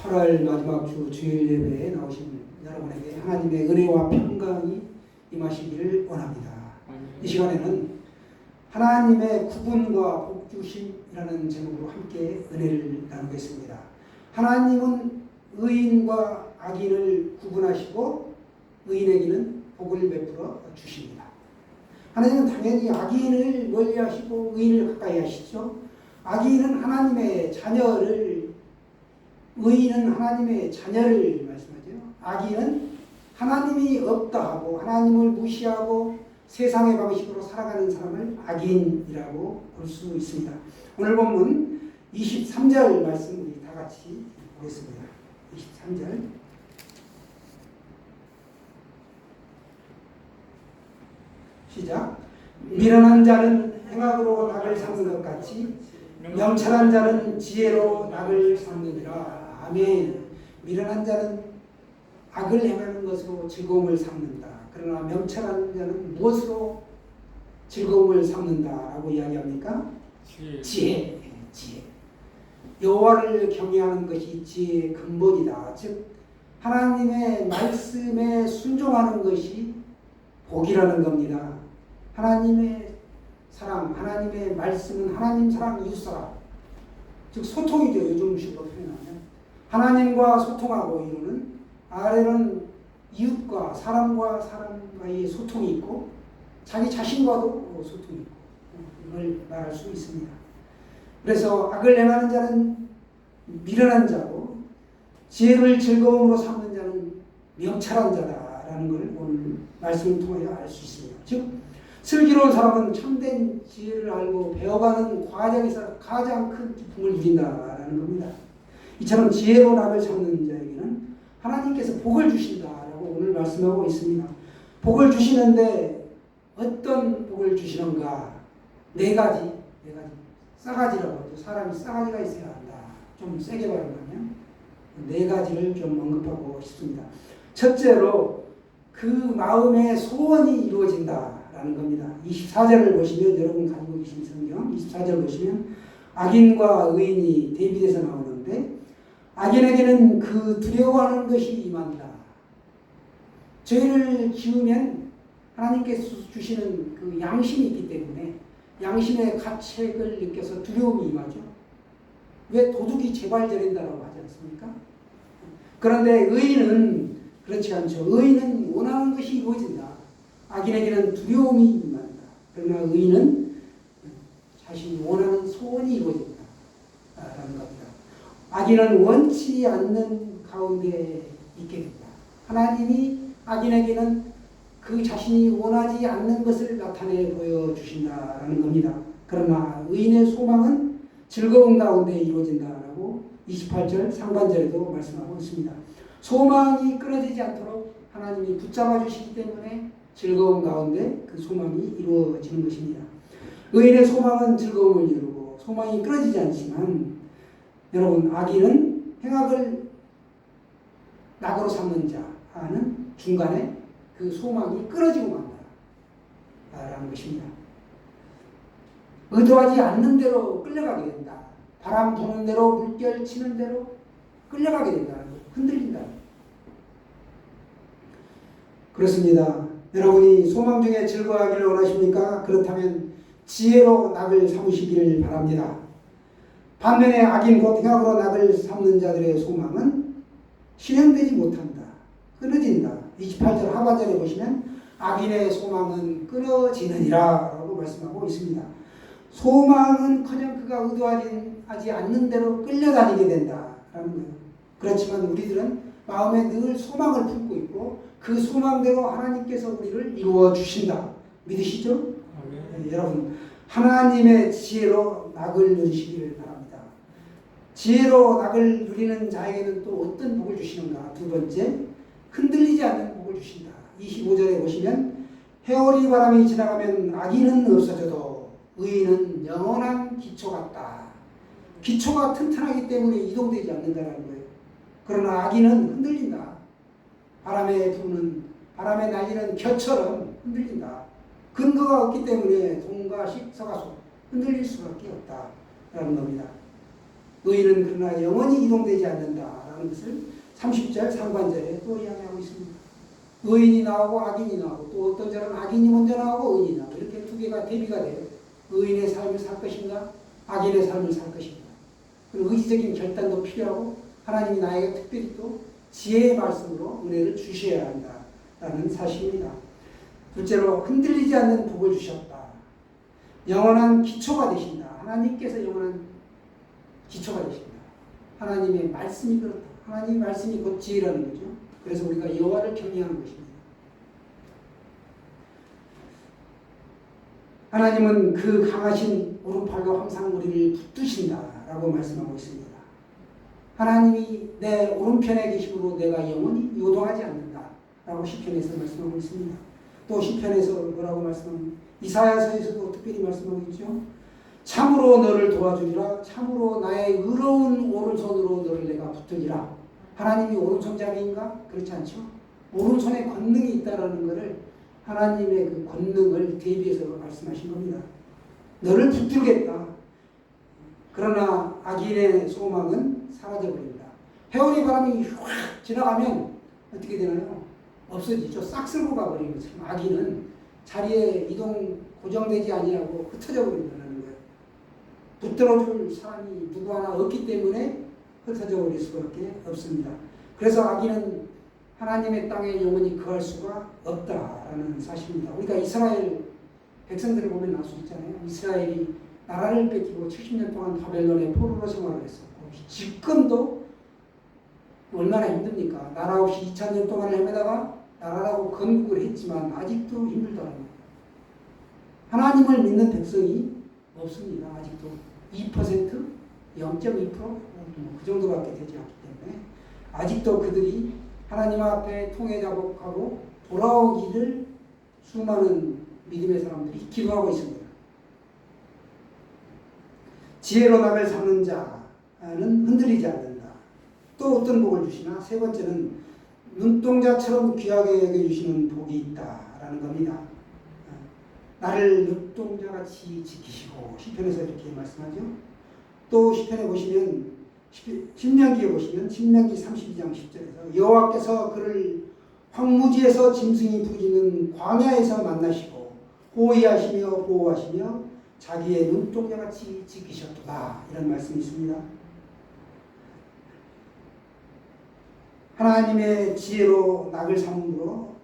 8월 마지막 주 주일 예배에 나오신 여러분에게 하나님의 은혜와 평강이 임하시기를 원합니다. 이 시간에는 하나님의 구분과 복주심이라는 제목으로 함께 은혜를 나누겠습니다. 하나님은 의인과 악인을 구분하시고 의인에게는 복을 베풀어 주십니다. 하나님은 당연히 악인을 멀리하시고 의인을 가까이 하시죠. 악인은 하나님의 자녀를, 의인은 하나님의 자녀를 말씀하죠. 악인은 하나님이 없다 하고 하나님을 무시하고 세상의 방식으로 살아가는 사람을 악인이라고 볼 수 있습니다. 오늘 본문 23절 말씀 우리 다 같이 보겠습니다. 23절 시작. 미련한 자는 행악으로 낙을 삼는 것 같이 명철한 자는 지혜로 낙을 삼느니라. 아멘. 미련한 자는 악을 행하는 것으로 즐거움을 삼는다. 그러나 명철한 자는 무엇으로 즐거움을 삼는다라고 이야기합니까? 지혜. 여호와를 경외하는 것이 지혜의 근본이다. 즉 하나님의 말씀에 순종하는 것이 복이라는 겁니다. 하나님의 사랑, 하나님의 말씀은 하나님 사랑, 이웃 사랑. 즉 소통이죠. 요즘식으로 표현하면 하나님과 소통하고 이루는, 아래는 이웃과 사람과의 소통이 있고 자기 자신과도 소통이 있고, 이걸 말할 수 있습니다. 그래서 악을 행하는 자는 미련한 자고 지혜를 즐거움으로 삼는 자는 명철한 자다라는 걸 오늘 말씀을 통하여 알 수 있습니다. 즉 슬기로운 사람은 참된 지혜를 알고 배워가는 과정에서 가장 큰 기쁨을 누린다라는 겁니다. 이처럼 지혜로 낙을 삼는 자에게는 하나님께서 복을 주신다라고 오늘 말씀하고 있습니다. 복을 주시는데 어떤 복을 주시는가? 네 가지. 싸가지라고 하죠. 사람이 싸가지가 있어야 한다. 좀 세게 말하면 네 가지를 좀 언급하고 싶습니다. 첫째로 그 마음의 소원이 이루어진다라는 겁니다. 24절을 보시면, 여러분 가지고 계신 성경 24절 보시면 악인과 의인이 대비돼서 나오는데, 악인에게는 그 두려워하는 것이 임한다. 죄를 지으면 하나님께서 주시는 그 양심이 있기 때문에 양심의 가책을 느껴서 두려움이 임하죠. 왜 도둑이 재발 저린다라고 하지 않습니까? 그런데 의인은 그렇지 않죠. 의인은 원하는 것이 이루어진다. 악인에게는 두려움이 임한다. 그러나 의인은 자신이 원하는 소원이 이루어진다 라는 겁니다. 악인은 원치 않는 가운데 있게 된다. 하나님이 악인에게는 그 자신이 원하지 않는 것을 나타내 보여주신다라는 겁니다. 그러나 의인의 소망은 즐거운 가운데 이루어진다라고 28절 상반절에도 말씀하고 있습니다. 소망이 끊어지지 않도록 하나님이 붙잡아 주시기 때문에 즐거운 가운데 그 소망이 이루어지는 것입니다. 의인의 소망은 즐거움을 이루고 소망이 끊어지지 않지만, 여러분 악인은 행악을 낙으로 삼는 자는 중간에 그 소망이 끊어지고 만다라는 것입니다. 의도하지 않는 대로 끌려가게 된다. 바람 부는 대로, 물결 치는 대로 끌려가게 된다는 것, 흔들린다. 그렇습니다. 여러분이 소망 중에 즐거워하기를 원하십니까? 그렇다면 지혜로 낙을 삼으시기를 바랍니다. 반면에 악인 곧 행악으로 낙을 삼는 자들의 소망은 실현되지 못한다. 끊어진다. 28절 하반절에 보시면 악인의 소망은 끊어지느니라 라고 말씀하고 있습니다. 소망은커녕 그가 의도하지 않는 대로 끌려다니게 된다라는 거예요. 그렇지만 우리들은 마음에 늘 소망을 품고 있고 그 소망대로 하나님께서 우리를 이루어 주신다. 믿으시죠? 네, 여러분 하나님의 지혜로 낙을 누리시기를 바랍니다. 지혜로 낙을 누리는 자에게는 또 어떤 복을 주시는가? 두 번째, 흔들리지 않는 복을 주신다. 25절에 보시면 해오리 바람이 지나가면 악인은 없어져도 의인은 영원한 기초 같다. 기초가 튼튼하기 때문에 이동되지 않는다는 거예요. 그러나 악인은 흔들린다. 바람에 날리는 겨처럼 흔들린다. 근거가 없기 때문에 동과 서가소 흔들릴 수밖에 없다라는 겁니다. 의인은 그러나 영원히 이동되지 않는다라고 하는 것을 30절 상반절에 또 이야기하고 있습니다. 의인이 나오고 악인이 나오고 또 어떤 절은 악인이 먼저 나오고 의인이 나오고 이렇게 두 개가 대비가 돼요. 의인의 삶을 살 것인가 악인의 삶을 살 것인가. 그리고 의지적인 결단도 필요하고 하나님이 나에게 특별히 또 지혜의 말씀으로 은혜를 주셔야 한다라는 사실입니다. 둘째로 흔들리지 않는 복을 주셨다. 영원한 기초가 되신다. 하나님께서 영원한 기초가 되신다. 하나님의 말씀이 그렇다. 하나님의 말씀이 곧 지혜라는 거죠. 그래서 우리가 여호와를 경외하는 것입니다. 하나님은 그 강하신 오른팔로 항상 우리를 붙드신다라고 말씀하고 있습니다. 하나님이 내 오른편에 계심으로 내가 영원히 요동하지 않는다라고 시편에서 말씀하고 있습니다. 또 시편에서 뭐라고 말씀합니까? 이사야서에서도 특별히 말씀하고 있죠. 참으로 너를 도와주리라. 참으로 나의 의로운 오른손으로 너를 내가 붙들리라. 하나님이 오른손잡이인가? 그렇지 않죠. 오른손에 권능이 있다라는 것을 하나님의 그 권능을 대비해서 말씀하신 겁니다. 너를 붙들겠다. 그러나 악인의 소망은 사라져버립니다. 해오리 바람이 확 지나가면 어떻게 되나요? 없어지죠. 싹 쓸고 가버리는 것처럼 악인은 자리에 이동 고정되지 아니하고 흩어져 버린다는 거예요. 붙들어줄 사람이 누구 하나 없기 때문에 흩어져 버릴 수밖에 없습니다. 그래서 악인은 하나님의 땅에 영원히 거할 수가 없다라는 사실입니다. 우리가 이스라엘 백성들을 보면 알 수 있잖아요. 이스라엘이 나라를 뺏기고 70년 동안 바벨론의 포로로 생활을 했었고 지금도 얼마나 힘듭니까? 나라 없이 2000년 동안을 헤매다가 나라라고 건국을 했지만 아직도 힘들다는 하나님을 믿는 백성이 없습니다. 아직도 2%, 0.2%? 그 정도밖에 되지 않기 때문에 아직도 그들이 하나님 앞에 통회자복하고 돌아오기를 수많은 믿음의 사람들이 기도하고 있습니다. 지혜로 남을 삼는 자는 흔들리지 않는다. 또 어떤 복을 주시나? 세 번째는 눈동자처럼 귀하게 여겨주시는 복이 있다라는 겁니다. 나를 눈동자같이 지키시고 시편에서 이렇게 말씀하죠. 또 시편에 보시면 신명기에 보시면 신명기 32장 10절에서 여호와께서 그를 황무지에서 짐승이 부짖는 광야에서 만나시고 호위하시며 보호하시며 자기의 눈동자같이 지키셨도다 이런 말씀이 있습니다. 하나님의 지혜로 낙을 삼음으로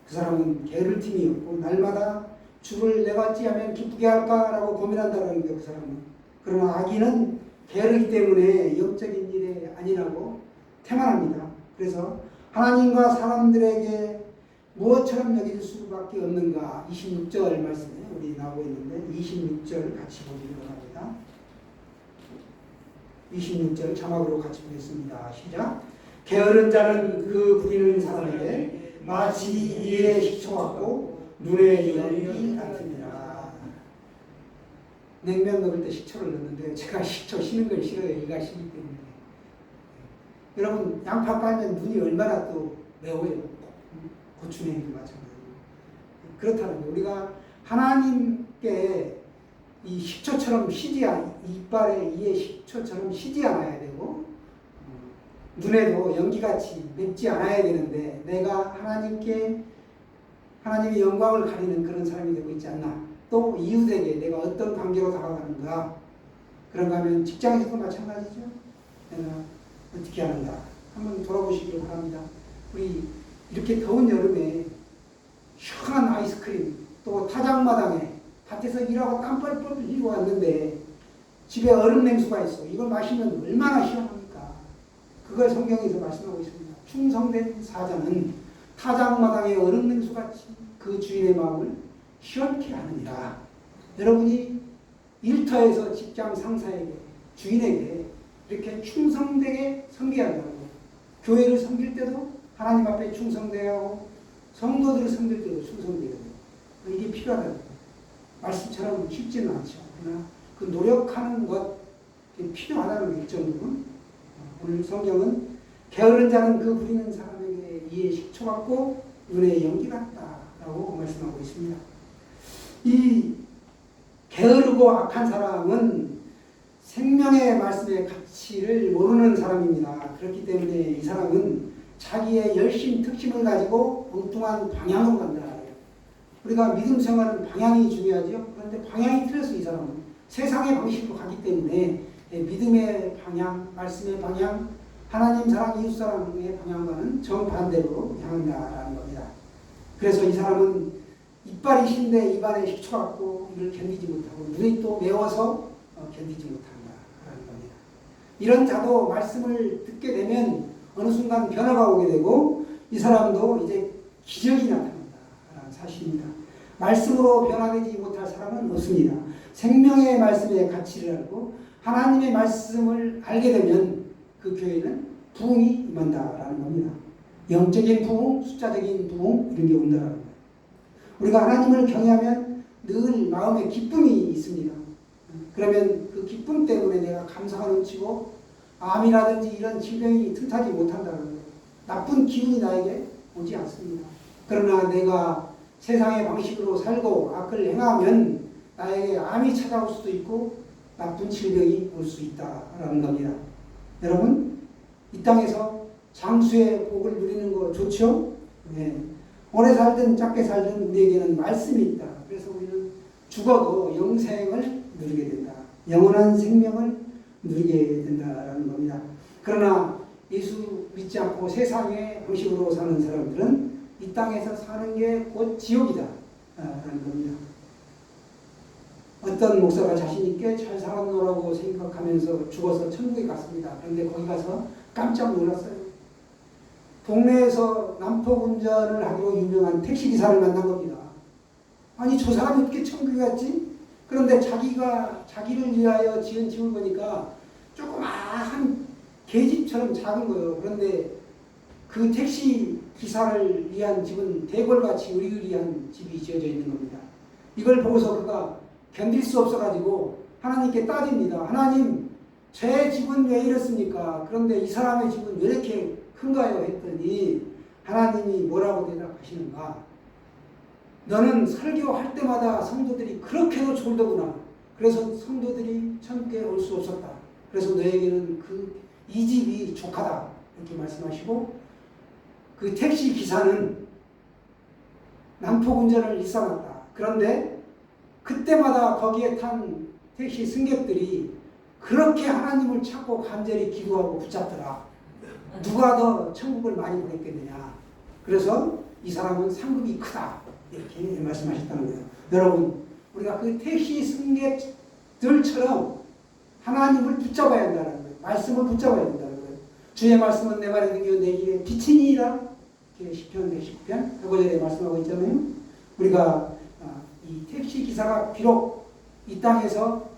그 사람은 게으를 틈이 없고 날마다 주를 내가 어찌하면 기쁘게 할까라고 고민한다는 거예요. 그 사람은. 그러나 악인은 게으르기 때문에 영적인 일에 안일하고 태만합니다. 그래서 하나님과 사람들에게 무엇처럼 여길 수밖에 없는가 26절 말씀에 우리 나오고 있는데 26절 같이 보기를 원합니다. 26절 자막으로 같이 보겠습니다. 시작. 게으른 자는 그 부리는 사람에게 마치 이에 식초 같고 눈에 연이 같으니라. 냉면 먹을 때 식초를 넣는데 제가 식초 쉬는 걸 싫어요. 이가 싫기 때문에. 여러분 양파 깔면 눈이 얼마나 또 매워요. 고추냉이도 마찬가지고. 그렇다는 거예요. 우리가 하나님께 이 식초처럼 이빨에 이에 식초처럼 시지 않아야 되고 눈에도 연기같이 맵지 않아야 되는데 내가 하나님의 영광을 가리는 그런 사람이 되고 있지 않나. 또 이웃에게 내가 어떤 관계로 다가가는가. 그런가 하면 직장에서도 마찬가지죠. 내가 어떻게 하는가. 한번 돌아보시길 바랍니다. 우리 이렇게 더운 여름에 시원한 아이스크림 또 타작마당에 밭에서 일하고 땀 뻘뻘 흘리고 왔는데 집에 얼음 냉수가 있어. 이걸 마시면 얼마나 시원합니까? 그걸 성경에서 말씀하고 있습니다. 충성된 사자는 타작마당의 얼음 냉수같이 그 주인의 마음을 시원케 하느니라. 여러분이 일터에서 직장 상사에게 주인에게 이렇게 충성되게 섬겨야 한다고. 교회를 섬길 때도 하나님 앞에 충성되어야 하고 성도들을 섬길 때도 충성되어야 돼요. 이게 필요하다고. 말씀처럼 쉽지는 않죠. 그러나 그 노력하는 것 필요하다는 일정 부분. 오늘 성경은 게으른 자는 그 부리는 사람에게 이에 식초 같고 눈에 연기 같다라고 말씀하고 있습니다. 이 게으르고 악한 사람은 생명의 말씀의 가치를 모르는 사람입니다. 그렇기 때문에 이 사람은 자기의 열심, 특심을 가지고 엉뚱한 방향으로 간다. 우리가 믿음 생활은 방향이 중요하죠. 그런데 방향이 틀려서 이 사람은 세상의 방식으로 가기 때문에 믿음의 방향, 말씀의 방향, 하나님 사랑, 이웃 사랑의 방향과는 정반대로 향한다라는 겁니다. 그래서 이 사람은 이빨이 신데 입안에 식초 같고 이를 견디지 못하고 눈이 또 매워서 견디지 못한다라는 겁니다. 이런 자도 말씀을 듣게 되면 어느 순간 변화가 오게 되고 이 사람도 이제 기적이 나타난다라는 사실입니다. 말씀으로 변화되지 못할 사람은 없습니다. 생명의 말씀의 가치를 알고 하나님의 말씀을 알게 되면 그 교회는 부흥이 임한다라는 겁니다. 영적인 부흥, 숫자적인 부흥 이런 게 온다라는 거예요. 우리가 하나님을 경외하면 늘 마음에 기쁨이 있습니다. 그러면 그 기쁨 때문에 내가 감사가 넘치고 암이라든지 이런 질병이 틈타지 못한다는 거예요. 나쁜 기운이 나에게 오지 않습니다. 그러나 내가 세상의 방식으로 살고 악을 행하면 나에게 암이 찾아올 수도 있고 나쁜 질병이 올 수 있다라는 겁니다. 여러분, 이 땅에서 장수의 복을 누리는 거 좋죠? 네. 오래 살든 짧게 살든 우리에게는 말씀이 있다. 그래서 우리는 죽어도 영생을 누리게 된다. 영원한 생명을 누리게 된다라는 겁니다. 그러나 예수 믿지 않고 세상의 방식으로 사는 사람들은 이 땅에서 사는 게 곧 지옥이다 라는 겁니다. 어떤 목사가 자신 있게 잘 살았노라고 생각하면서 죽어서 천국에 갔습니다. 그런데 거기 가서 깜짝 놀랐어요. 동네에서 난폭 운전을 하기로 유명한 택시기사를 만난 겁니다. 아니 저 사람이 어떻게 천국에 갔지? 그런데 자기를 위하여 지은 집을 보니까 조그마한 계집처럼 작은 거예요. 그런데 그 택시 기사를 위한 집은 대궐같이 으리으리한 집이 지어져 있는 겁니다. 이걸 보고서 그가 견딜 수 없어가지고 하나님께 따집니다. 하나님, 제 집은 왜 이렇습니까? 그런데 이 사람의 집은 왜 이렇게 큰가요? 했더니 하나님이 뭐라고 대답하시는가? 너는 설교할 때마다 성도들이 그렇게도 졸더구나. 그래서 성도들이 천국에 올 수 없었다. 그래서 너에게는 이 집이 족하다. 이렇게 말씀하시고 그 택시 기사는 난폭 운전을 일삼았다. 그런데 그때마다 거기에 탄 택시 승객들이 그렇게 하나님을 찾고 간절히 기도하고 붙잡더라. 누가 더 천국을 많이 보냈겠느냐. 그래서 이 사람은 상급이 크다. 이렇게 말씀하셨다는 거예요. 여러분, 우리가 그 택시 승객들처럼 하나님을 붙잡아야 한다는 거예요. 말씀을 붙잡아야 된다는 거예요. 주의 말씀은 내 말에 등겨 내 길에 빛이니라. 시편 110편 105절에 말씀하고 있잖아요. 우리가 이 택시 기사가 비록 이 땅에서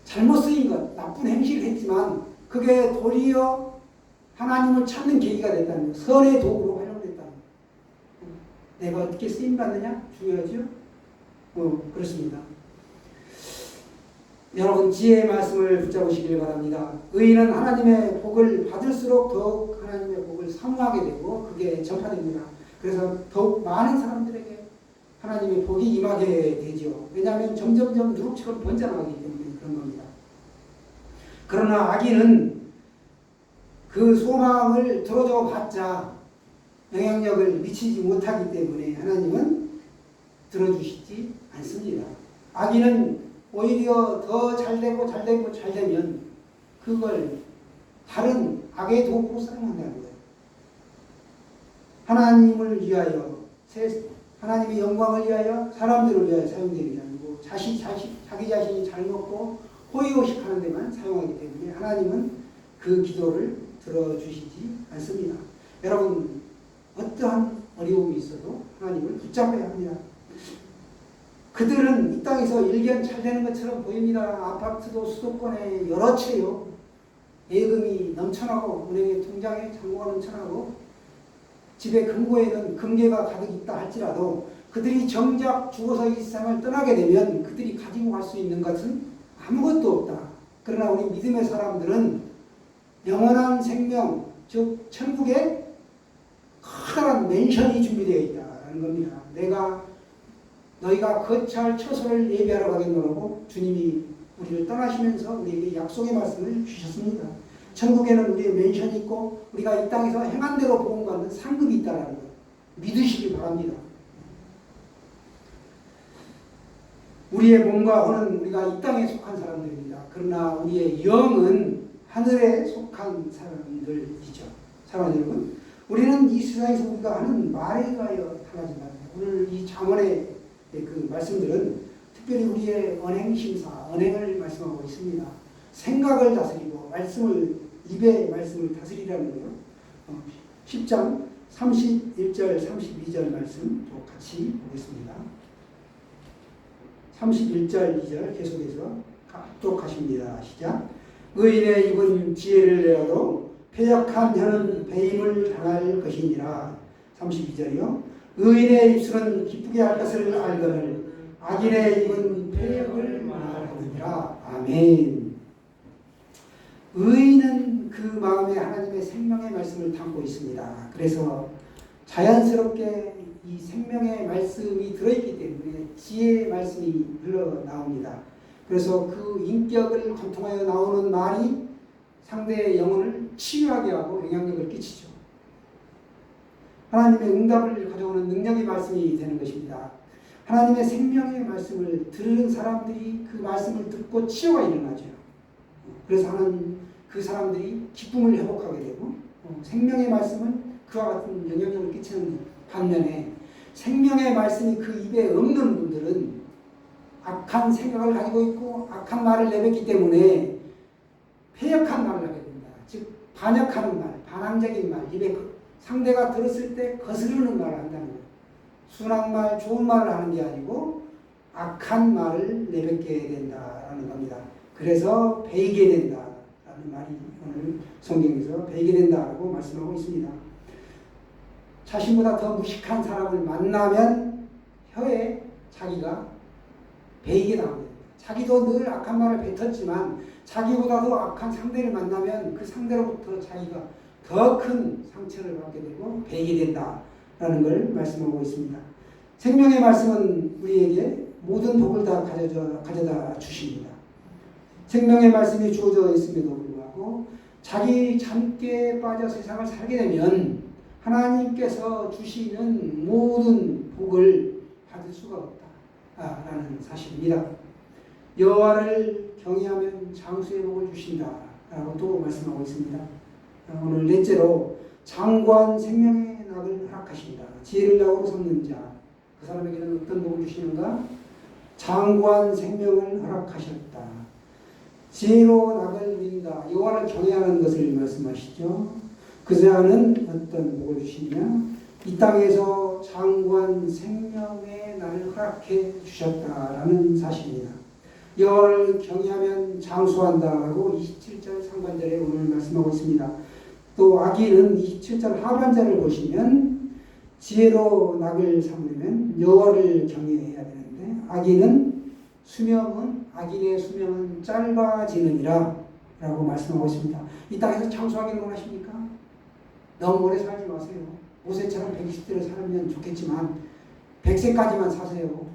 잘못 쓰인 것, 나쁜 행실을 했지만 그게 도리어 하나님을 찾는 계기가 됐다는 거예요. 선의 도구로 활용됐다는 거예요. 내가 어떻게 쓰임받느냐? 중요하죠? 그렇습니다. 여러분, 지혜의 말씀을 붙잡으시길 바랍니다. 의인은 하나님의 복을 받을수록 더욱 하나님의 복을 사모하게 되고 그게 전파됩니다. 그래서 더욱 많은 사람들에게 하나님의 복이 임하게 되죠. 왜냐하면 점점점 누룩처럼 번져나가기 때문에 그런 겁니다. 그러나 악인은 그 소망을 들어줘 봤자 영향력을 미치지 못하기 때문에 하나님은 들어주시지 않습니다. 악인은 오히려 더 잘되고 잘되면 그걸 다른 악의 도구로 사용한다는 거예요. 하나님을 위하여, 하나님의 영광을 위하여, 사람들을 위하여 사용되는 게 아니고 자기 자신이 잘 먹고 호의호식하는 데만 사용하기 때문에 하나님은 그 기도를 들어주시지 않습니다. 여러분, 어떠한 어려움이 있어도 하나님을 붙잡아야 합니다. 그들은 이 땅에서 일견 잘 되는 것처럼 보입니다. 아파트도 수도권에 여러 채요. 예금이 넘쳐나고 은행의 통장에 잔고가 넘쳐나고 집의 금고에는 금괴가 가득 있다 할지라도 그들이 정작 죽어서 이 세상을 떠나게 되면 그들이 가지고 갈 수 있는 것은 아무것도 없다. 그러나 우리 믿음의 사람들은 영원한 생명, 즉 천국에 커다란 맨션이 준비되어 있다는 겁니다. 너희가 거처할 처소를 예비하러 가겠노라고 주님이 우리를 떠나시면서 우리에게 약속의 말씀을 주셨습니다. 천국에는 우리의 맨션이 있고 우리가 이 땅에서 행한 대로 복음받는 상급이 있다는 것 믿으시기 바랍니다. 우리의 몸과 혼은 우리가 이 땅에 속한 사람들입니다. 그러나 우리의 영은 하늘에 속한 사람들이죠. 사랑하는 여러분, 우리는 이 세상에서 우리가 하는 말에 의하여 달라진다. 오늘 이 잠언의 그 말씀들은 특별히 우리의 언행심사, 언행을 말씀하고 있습니다. 생각을 다스리고 입의 말씀을 다스리라는 거요. 10장 31절 32절 말씀 또 같이 보겠습니다. 31절 2절 계속해서 합독하십니다. 시작. 의인의 입은 지혜를 내어도 패역한 혀는 배임을 당할 것이니라. 32절이요. 의인의 입술은 기쁘게 할 것을 알거늘 악인의 입은 패역을 말하느니라. 아멘. 의인은 그 마음에 하나님의 생명의 말씀을 담고 있습니다. 그래서 자연스럽게 이 생명의 말씀이 들어있기 때문에 지혜의 말씀이 흘러나옵니다. 그래서 그 인격을 관통하여 나오는 말이 상대의 영혼을 치유하게 하고 영향력을 끼치죠. 하나님의 응답을 가져오는 능력의 말씀이 되는 것입니다. 하나님의 생명의 말씀을 들은 사람들이 그 말씀을 듣고 치유가 일어나죠. 그래서 하나님 그 사람들이 기쁨을 회복하게 되고 생명의 말씀은 그와 같은 영향력을 끼치는 반면에 생명의 말씀이 그 입에 없는 분들은 악한 생각을 가지고 있고 악한 말을 내뱉기 때문에 패역한 말을 하게 됩니다. 즉 반역하는 말, 반항적인 말, 입에 상대가 들었을 때 거스르는 말을 한다는 거예요. 순한 말, 좋은 말을 하는 게 아니고 악한 말을 내뱉게 된다라는 겁니다. 그래서 배이게 된다라는 말이 오늘 성경에서 배이게 된다라고 말씀하고 있습니다. 자신보다 더 무식한 사람을 만나면 혀에 자기가 배이게 나옵니다. 자기도 늘 악한 말을 뱉었지만 자기보다도 악한 상대를 만나면 그 상대로부터 자기가 더 큰 상처를 받게 되고 배이게 된다라는 걸 말씀하고 있습니다. 생명의 말씀은 우리에게 모든 복을 다 가져다 주십니다. 생명의 말씀이 주어져 있음에도 불구하고 자기 잠깨에 빠져 세상을 살게 되면 하나님께서 주시는 모든 복을 받을 수가 없다라는 사실입니다. 여호와를 경외하면 장수의 복을 주신다라고 또 말씀하고 있습니다. 오늘 넷째로 장관 생명의 낙을 허락하신다. 지혜를 낙으로 삼는 자, 그 사람에게는 어떤 복을 주시는가? 장관 생명을 허락하셨다. 지혜로 낙을 누린다. 여호와를 경외하는 것을 말씀하시죠. 그 자는 어떤 복을 주시냐? 이 땅에서 장관 생명의 날을 허락해 주셨다라는 사실입니다. 여호와를 경외하면 장수한다라고 27절 상반절에 오늘 말씀하고 있습니다. 또 악인은 27절 하반절을 보시면 지혜로 낙을 삼으려면 여호와를 경외해야 되는데 악인의 수명은 짧아지느니라 라고 말씀하고 있습니다. 이 땅에서 장수하기를 원하십니까? 너무 오래 살지 마세요. 모세처럼 120대를 살면 좋겠지만 100세까지만 사세요.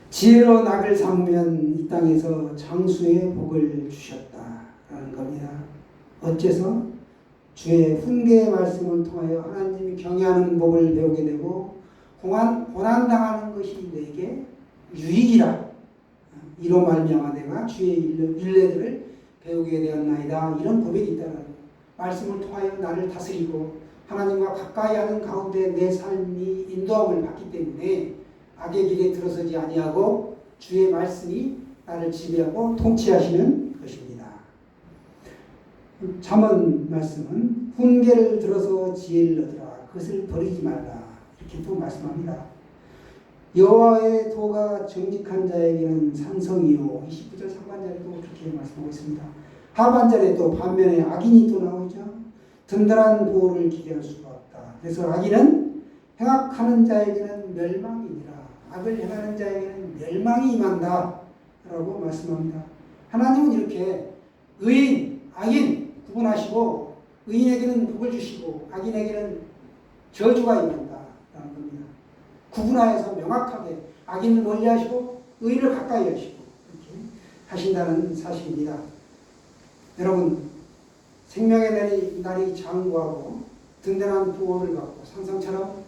지혜로 낙을 삼으면 이 땅에서 장수의 복을 주셨다라는 겁니다. 어째서? 주의 훈계의 말씀을 통하여 하나님이 경외하는 법을 배우게 되고 고난당하는 것이 내게 유익이라. 이로 말미암아 내가 주의 일례들을 배우게 되었나이다. 이런 고백이 있다는 말씀을 통하여 나를 다스리고 하나님과 가까이 하는 가운데 내 삶이 인도함을 받기 때문에 악의 길에 들어서지 아니하고 주의 말씀이 나를 지배하고 통치하시는 것입니다. 잠언 말씀은 훈계를 들어서 지혜를 얻으라. 그것을 버리지 말라. 이렇게 또 말씀합니다. 여호와의 도가 정직한 자에게는 산성이요. 29절 상반절에도 그렇게 말씀하고 있습니다. 하반절에 또 반면에 악인이 또 나오죠. 든든한 보호를 기대할 수가 없다. 그래서 악인은 행악하는 자에게는 멸망이니라. 악을 행하는 자에게는 멸망이 임한다 라고 말씀합니다. 하나님은 이렇게 의인, 악인 구분하시고 의인에게는 복을 주시고 악인에게는 저주가 임한다 라는 겁니다. 구분하여서 명확하게 악인을 멀리하시고 의인을 가까이 하시고 이렇게 하신다는 사실입니다. 여러분, 생명의 날이 장구하고 든든한 부호를 갖고 상상처럼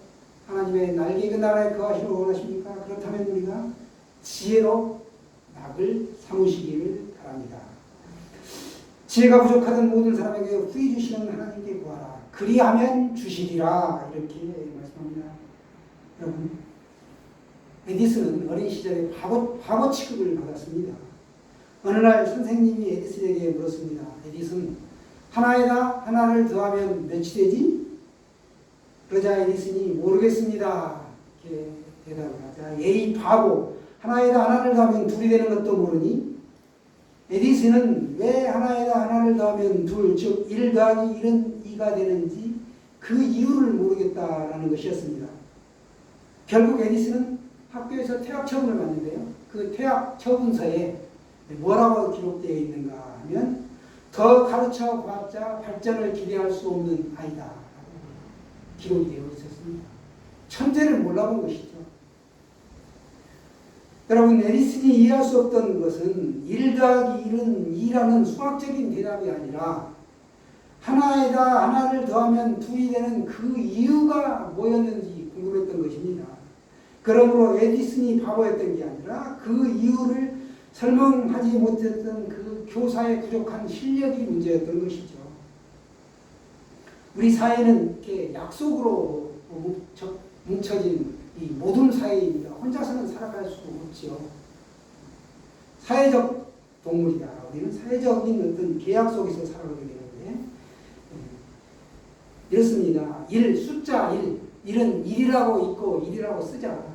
하나님의 날개 그 나라에 거하시길 원하십니까? 그렇다면 우리가 지혜로 낙을 삼으시기를 바랍니다. 지혜가 부족하던 모든 사람에게 후히 주시는 하나님께 구하라. 그리하면 주시리라. 이렇게 말씀합니다. 여러분, 에디슨은 어린 시절에 바보 취급을 받았습니다. 어느 날 선생님이 에디슨에게 물었습니다. 에디슨, 하나에다 하나를 더하면 몇이 되지? 그러자 에디슨이 모르겠습니다. 이렇게 대답을 하자. 에이 바보, 하나에다 하나를 더하면 둘이 되는 것도 모르니? 에디슨은 왜 하나에다 하나를 더하면 둘, 즉 1 더하기 1은 2가 되는지 그 이유를 모르겠다라는 것이었습니다. 결국 에디슨은 학교에서 퇴학 처분을 받는데요. 그 퇴학 처분서에 뭐라고 기록되어 있는가 하면 더 가르쳐 봤자 발전을 기대할 수 없는 아이다 라고 기록이 되어 있었습니다. 천재를 몰라본 것이죠. 여러분, 에디슨이 이해할 수 없던 것은 1 더하기 1은 2라는 수학적인 대답이 아니라 하나에다 하나를 더하면 둘이 되는 그 이유가 뭐였는지 궁금했던 것입니다. 그러므로 에디슨이 바보였던 게 아니라 그 이유를 설명하지 못했던 그 교사의 부족한 실력이 문제였던 것이죠. 우리 사회는 이렇게 약속으로 뭉쳐진 이 모든 사회입니다. 혼자서는 살아갈 수 없죠. 사회적 동물이다. 우리는 사회적인 어떤 계약 속에서 살아가게 되는데, 이렇습니다. 1, 숫자 1. 1은 1이라고 있고 1이라고 쓰자.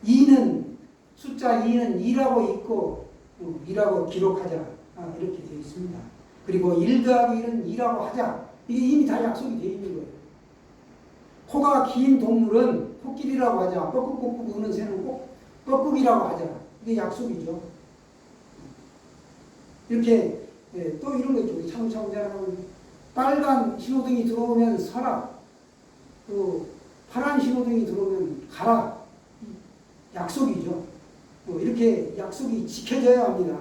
2는 숫자 2는 2라고 있고 2라고 기록하자. 이렇게 되어 있습니다. 그리고 1 더하기 1은 2라고 하자. 이게 이미 다 약속이 되어 있는 거예요. 코가 긴 동물은 코끼리라고 하자. 뻐꾹뻐꾹 우는 새는 꼭 뻐꾹이라고 하자. 이게 약속이죠. 이렇게 또 이런 거 있죠. 차근차근 자라면 빨간 신호등이 들어오면 서라. 또 파란 신호등이 들어오면 가라. 약속이죠. 이렇게 약속이 지켜져야 합니다.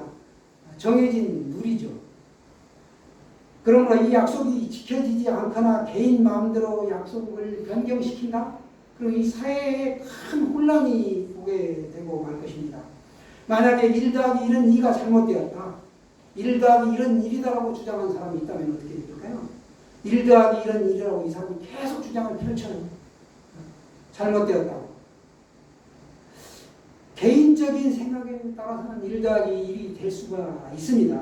정해진 룰이죠. 그러므로 이 약속이 지켜지지 않거나 개인 마음대로 약속을 변경시킨다? 그럼 이 사회에 큰 혼란이 오게 되고 말 것입니다. 만약에 1 더하기 1은 2가 잘못되었다. 1 더하기 1은 1이다라고 주장한 사람이 있다면 어떻게 될까요? 1 더하기 1은 1이라고 이 사람이 계속 주장을 펼쳐요. 잘못되었다고. 개인적인 생각에 따라서는 1 더하기 1이 될 수가 있습니다.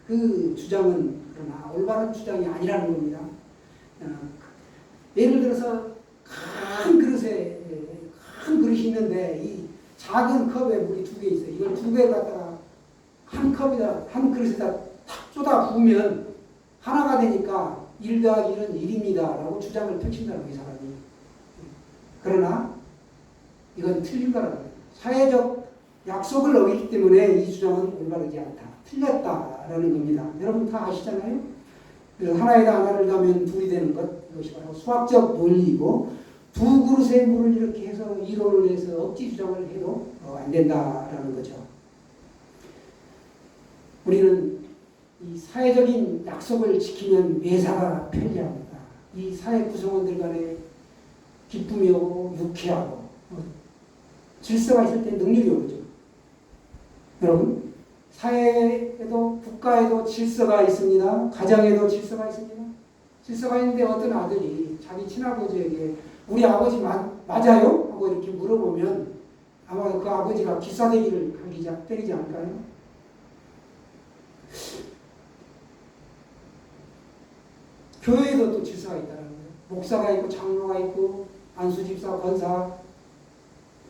그 주장은 그러나 올바른 주장이 아니라는 겁니다. 예를 들어서 큰 그릇이 있는데 이 작은 컵에 물이 2개 있어요. 이걸 2개를 갖다가 한 그릇에다 탁 쏟아 부으면 하나가 되니까 1 더하기 1은 1입니다. 라고 주장을 펼친다는 이 사람이. 그러나 이건 틀린 거라고. 사회적 약속을 어기기 때문에 이 주장은 올바르지 않다. 틀렸다라는 겁니다. 여러분 다 아시잖아요? 하나에다 하나를 더하면 둘이 되는 것. 이것이 바로 수학적 논리이고, 2 그릇의 물을 이렇게 해서 이론을 해서 억지 주장을 해도 안 된다라는 거죠. 우리는 이 사회적인 약속을 지키면 매사가 편리합니다. 이 사회 구성원들 간에 기쁨이 오고 유쾌하고 질서가 있을 때 능력이 오르죠. 여러분, 사회에도 국가에도 질서가 있습니다. 가정에도 질서가 있습니다. 질서가 있는데 어떤 아들이 자기 친아버지에게 우리 아버지 맞아요? 하고 이렇게 물어보면 아마 그 아버지가 기싸대기를 때리지 않을까요? 교회에도 또 질서가 있다는 거예요. 목사가 있고 장로가 있고 안수집사, 권사,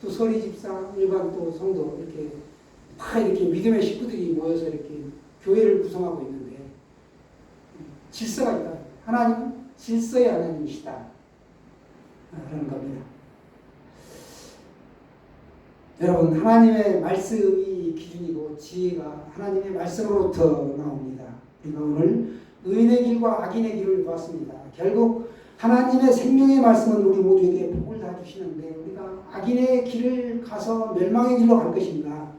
또 서리집사, 일반 또 성도 이렇게 다 이렇게 믿음의 식구들이 모여서 이렇게 교회를 구성하고 있는데 질서가 있다. 하나님은 질서의 하나님이시다. 그런 겁니다. 여러분, 하나님의 말씀이 기준이고 지혜가 하나님의 말씀으로부터 나옵니다. 우리가 오늘 의인의 길과 악인의 길을 보았습니다. 결국 하나님의 생명의 말씀은 우리 모두에게 복을 다 주시는데 우리가 악인의 길을 가서 멸망의 길로 갈 것인가?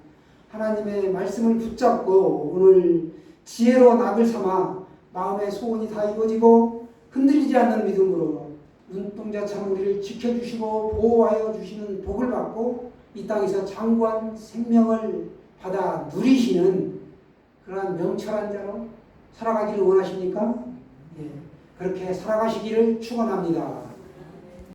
하나님의 말씀을 붙잡고 오늘 지혜로 낙을 삼아 마음의 소원이 다 이루어지고 흔들리지 않는 믿음으로 눈동자처럼 우리를 지켜주시고 보호하여 주시는 복을 받고 이 땅에서 장구한 생명을 받아 누리시는 그러한 명철한 자로 살아가기를 원하십니까? 예, 그렇게 살아가시기를 축원합니다.